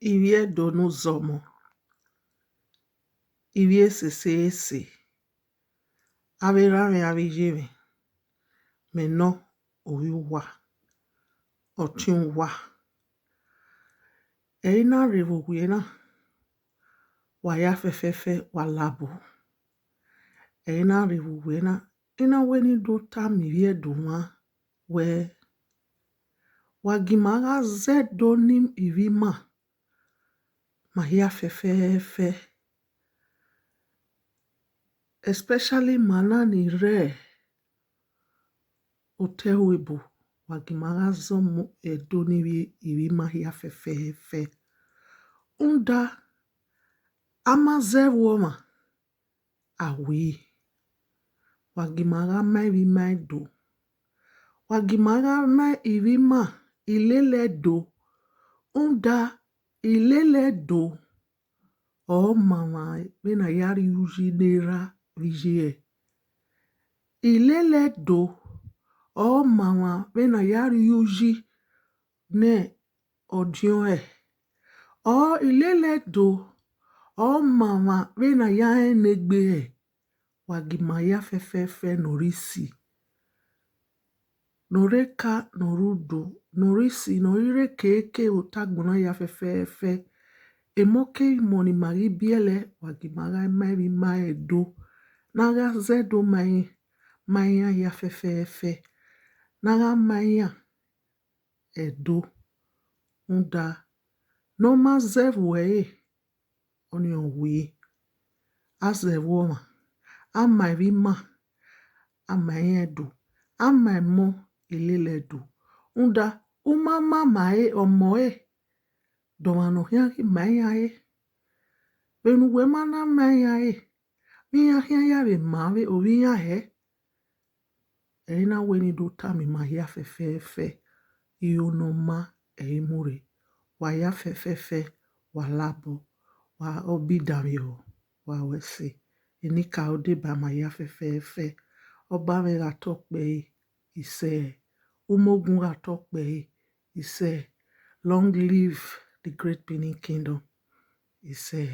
Ivie donu zomo, ivie sese, averame avijeme, meno owiwa, otunwa. Eina revoguena, waya fefefe walabo. Eina revoguena, ina weni do tam ivie duma, we wagimaga zedonim ivima, mahia fefefe. Especially manani re otewebo wagimaga zomo edonivi ivima hia fefefe. Unda amazewoma awi wagimaga ivima do. Wagimaga ivima ilele do. Unda ilele do. O mama bena yari uji nera vijie. Ilele do. O mama bena yari uji ne odioe. O ilele do. O mama bena ya negbe. Wagimaya fefefe norisi. Noreka norudo. Norisi norire keke utagbona ya fefefe. Emoke imoni magi biele wagimaga meri mae do. Naga zedo maya ya fefefe. Naga maya edo. Unda noma zewe oni onwe. Azewoma. Ama evima. Ama edo. Ama emo ilele do. Unda umama mae omoe. Domano hiaki maya Benu wemana maya Miya hiya mawe oviya he. Eina weni do tami mahia fefefe. Iyo no ma eimure. Waya fefefe walabo. Wa obidamyo. Wa wese. Enika odeba mahia fefefe. Obame gatokbe ise. Umogun gatokbe ise. Long live the great Benin Kingdom. Ise.